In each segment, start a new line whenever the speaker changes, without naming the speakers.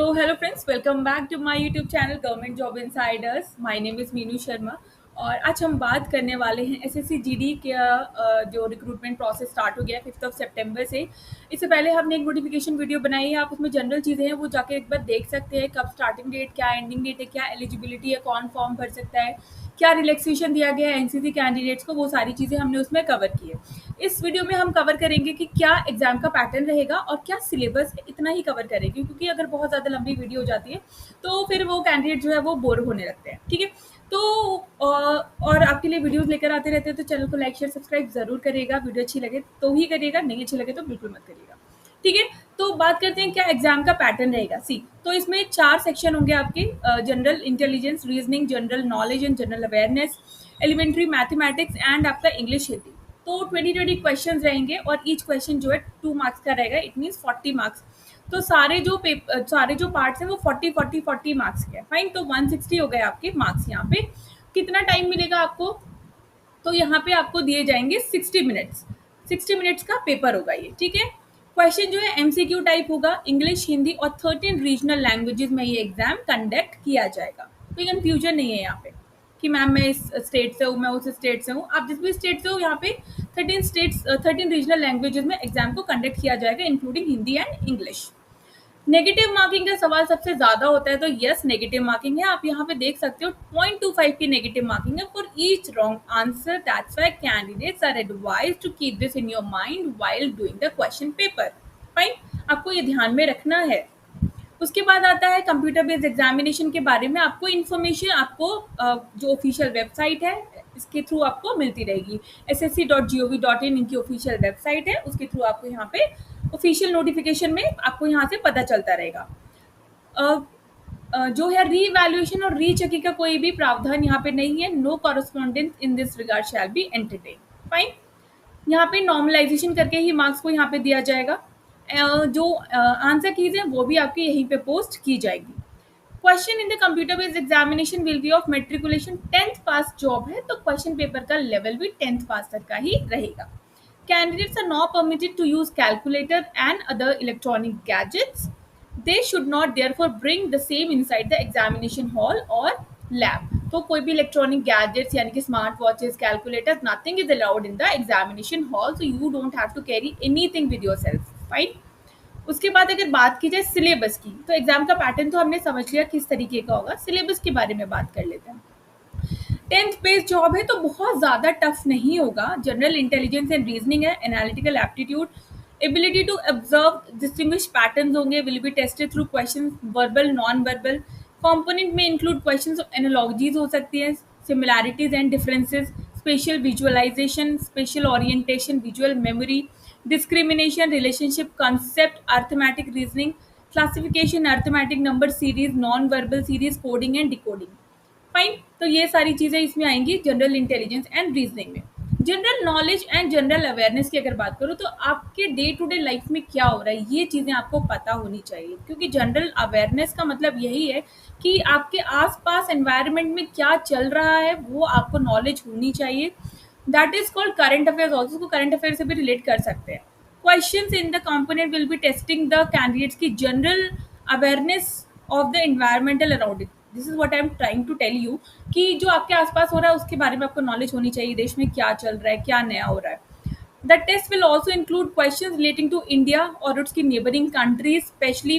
तो hello friends, welcome back to my YouTube channel government job insiders. My name is Meenu Sharma और आज हम बात करने वाले हैं एसएससी जीडी का जो रिक्रूटमेंट प्रोसेस स्टार्ट हो गया है 5 सितंबर से। इससे पहले हमने एक नोटिफिकेशन वीडियो बनाई है, आप उसमें जनरल चीज़ें हैं वो जाके एक बार देख सकते हैं। कब स्टार्टिंग डेट, क्या एंडिंग डेट है, क्या एलिजिबिलिटी है, कौन फॉर्म भर सकता है, क्या रिलैक्सेशन दिया गया है एनसीसी कैंडिडेट्स को, वो सारी चीज़ें हमने उसमें कवर की है। इस वीडियो में हम कवर करेंगे कि क्या एग्जाम का पैटर्न रहेगा और क्या सिलेबस है, इतना ही कवर करेंगे क्योंकि अगर बहुत ज़्यादा लंबी वीडियो हो जाती है तो फिर वो कैंडिडेट जो है वो बोर होने लगते हैं। ठीक है, तो और आपके लिए वीडियोस लेकर आते रहते हैं, तो चैनल को लाइक शेयर सब्सक्राइब जरूर करिएगा। वीडियो अच्छी लगे तो ही करिएगा, नहीं अच्छी लगे तो बिल्कुल मत करिएगा। ठीक है, तो बात करते हैं क्या एग्जाम का पैटर्न रहेगा। सी, तो इसमें 4 सेक्शन होंगे आपके: general intelligence, reasoning, general knowledge and general awareness, elementary mathematics and आपका इंग्लिश हिंदी। तो 20 क्वेश्चन रहेंगे और ईच क्वेश्चन जो है 2 मार्क्स का रहेगा, इट मीन्स 40 मार्क्स। तो सारे जो पार्ट्स हैं वो 40 मार्क्स के हैं। फाइन, तो 160 हो गए आपके मार्क्स। यहाँ पे कितना टाइम मिलेगा आपको? तो यहाँ पे आपको दिए जाएंगे 60 मिनट्स। 60 मिनट्स का पेपर होगा ये। ठीक है, क्वेश्चन जो है एमसीक्यू टाइप होगा, इंग्लिश, हिंदी और 13 रीजनल लैंग्वेजेस में ये एग्जाम कंडक्ट किया जाएगा। कोई कंफ्यूजन नहीं है यहाँ पे कि मैम मैं इस स्टेट से हूँ, मैं उस स्टेट से हूँ। आप जिस भी स्टेट से हो, यहाँ पे 13 रीजनल लैंग्वेजेस में एग्जाम को कंडक्ट किया जाएगा, including Hindi and English. Negative marking का सवाल सबसे ज्यादा होता है, तो यस नेगेटिव मार्किंग है। आप यहाँ पे देख सकते हो 0.25 की नेगेटिव मार्किंग है for each wrong answer. That's why candidates are advised to keep this in your mind while doing the question paper. Fine, आपको ये ध्यान में रखना है। उसके बाद आता है कंप्यूटर बेस्ड एग्जामिनेशन के बारे में। आपको इन्फॉर्मेशन आपको जो ऑफिशियल वेबसाइट है इसके थ्रू आपको मिलती रहेगी। ssc.gov.in इनकी ऑफिशियल वेबसाइट है, उसके थ्रू आपको यहाँ पे ऑफिशियल नोटिफिकेशन में आपको यहाँ से पता चलता रहेगा। अ, जो है रीवैल्यूएशन और रीचेकिंग का कोई भी प्रावधान यहाँ पे नहीं है। No correspondence in this regard shall be entertain. Fine, यहाँ पे नॉर्मलाइजेशन करके ही मार्क्स को यहाँ पे दिया जाएगा। जो आंसर कीज है वो भी आपकी यहीं पे पोस्ट की जाएगी। Question in the computer based examination will be of matriculation 10th pass job है, तो क्वेश्चन पेपर का लेवल भी 10th पास तक का ही रहेगा। Candidates are not permitted to use calculator and other electronic gadgets. They should not therefore bring the same inside the examination hall और lab. तो कोई भी इलेक्ट्रॉनिक गैजेट्स यानी कि smart watches, calculator, nothing is allowed in the examination hall, so you don't have to carry anything with yourself. Fine, उसके बाद अगर बात की जाए सिलेबस की, तो एग्जाम का पैटर्न तो हमने समझ लिया किस तरीके का होगा। सिलेबस के बारे में बात कर लेते हैं। 10th बेस्ड जॉब है तो बहुत ज़्यादा टफ नहीं होगा। जनरल इंटेलिजेंस एंड रीजनिंग है, analytical aptitude, ability to observe distinguish patterns होंगे, will be tested through question, verbal, non verbal. Component में इंक्लूड क्वेश्चन ऑफ एनालॉजीज हो सकती हैं, similarities and differences, spatial visualisation, spatial orientation, visual memory, discrimination, relationship concept, arithmetic reasoning, classification, arithmetic number series, non-verbal series, coding and decoding. Fine, तो ये सारी चीजें इसमें आएंगी जनरल इंटेलिजेंस एंड रीजनिंग में। General knowledge and general awareness की अगर बात करूँ तो आपके डे टू डे लाइफ में क्या हो रहा है ये चीजें आपको पता होनी चाहिए, क्योंकि जनरल अवेयरनेस का मतलब यही है कि आपके आसपास एनवायरनमेंट में क्या चल रहा है वो आपको नॉलेज होनी चाहिए। That is called current affairs also, उसको करंट अफेयर से भी रिलेट कर सकते हैं। Questions in the component will be testing the candidates की general awareness of the environmental around it. This is what I am trying to tell you कि जो आपके आसपास हो रहा है उसके बारे में आपको नॉलेज होनी चाहिए, देश में क्या चल रहा है, क्या नया हो रहा है। The test will also include question relating to India और उसकी neighbouring countries, especially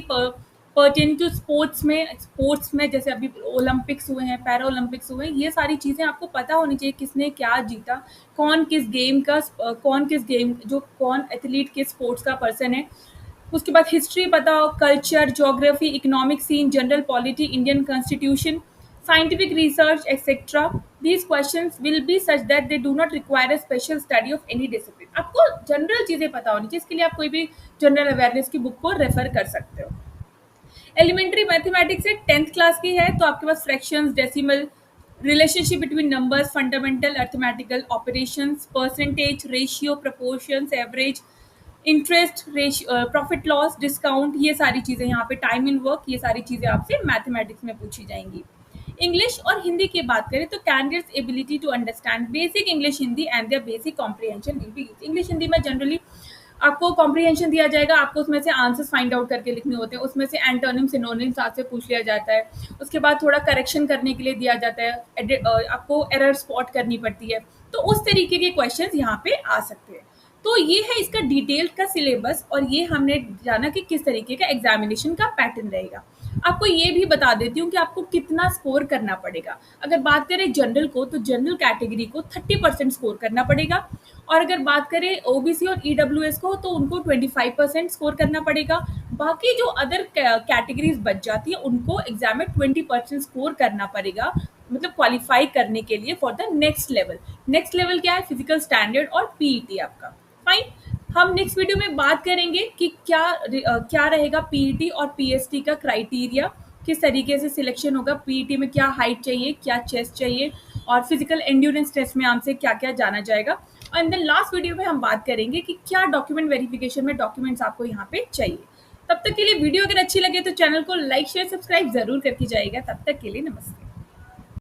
pertaining to sports में जैसे अभी ओलंपिक्स हुए हैं, पैरा ओलंपिक्स हुए हैं, ये सारी चीज़ें आपको पता होनी चाहिए, किसने क्या जीता, कौन किस गेम जो कौन एथलीट किस स्पोर्ट्स का पर्सन है। उसके बाद हिस्ट्री पता हो, culture, geography, economic scene, general polity, Indian constitution, scientific research, etc. These questions will be such that they do not require a special study of any discipline. आपको general चीज़ें पता होनी चाहिए, इसके लिए आप कोई भी जनरल अवेयरनेस की बुक को रेफर कर सकते हो। एलिमेंट्री मैथमेटिक्स है, 10th क्लास की है, तो आपके पास fractions, decimal, relationship between numbers, fundamental arithmetical operations, percentage, ratio, proportions, average, interest, profit loss, discount, ये सारी चीज़ें यहाँ पे, टाइम इन वर्क, ये सारी चीज़ें आपसे मैथमेटिक्स में पूछी जाएंगी। इंग्लिश और हिंदी की बात करें तो candidates ability to understand basic English Hindi and their basic comprehension will be. English Hindi में जनरली आपको कॉम्प्रिहेंशन दिया जाएगा, आपको उसमें से आंसर्स फाइंड आउट करके लिखने होते हैं, उसमें से एंटोनिम सिनोनिम्स आपसे पूछ लिया जाता है। उसके बाद थोड़ा करेक्शन करने के लिए दिया जाता है, आपको एरर स्पॉट करनी पड़ती है। तो उस तरीके के क्वेश्चंस यहाँ पे आ सकते हैं। तो ये है इसका डिटेल का सिलेबस, और ये हमने जाना कि किस तरीके का एग्जामिनेशन का पैटर्न रहेगा। आपको ये भी बता देती हूँ कि आपको कितना स्कोर करना पड़ेगा। अगर बात करें जनरल को, तो जनरल कैटेगरी को 30% स्कोर करना पड़ेगा, और अगर बात करें ओबीसी और ईडब्ल्यूएस को, तो उनको 25% स्कोर करना पड़ेगा। बाकी जो अदर कैटेगरीज बच जाती है, उनको एग्जाम में 20% स्कोर करना पड़ेगा, मतलब क्वालिफाई करने के लिए for the next level. Next level क्या है? फिजिकल स्टैंडर्ड और पीईटी आपका। फाइन। हम नेक्स्ट वीडियो में बात करेंगे कि क्या रहेगा पीईटी और पीएसटी का क्राइटेरिया, किस तरीके से सिलेक्शन होगा। पीईटी में क्या हाइट चाहिए, क्या चेस्ट चाहिए, और फिजिकल एंड्योरेंस टेस्ट में हमसे क्या क्या जाना जाएगा। और इन द लास्ट वीडियो में हम बात करेंगे कि क्या डॉक्यूमेंट वेरिफिकेशन में डॉक्यूमेंट्स आपको यहाँ पे चाहिए। तब तक के लिए वीडियो अगर अच्छी लगे तो चैनल को लाइक शेयर सब्सक्राइब जरूर करके जाइएगा। तब तक के लिए नमस्ते।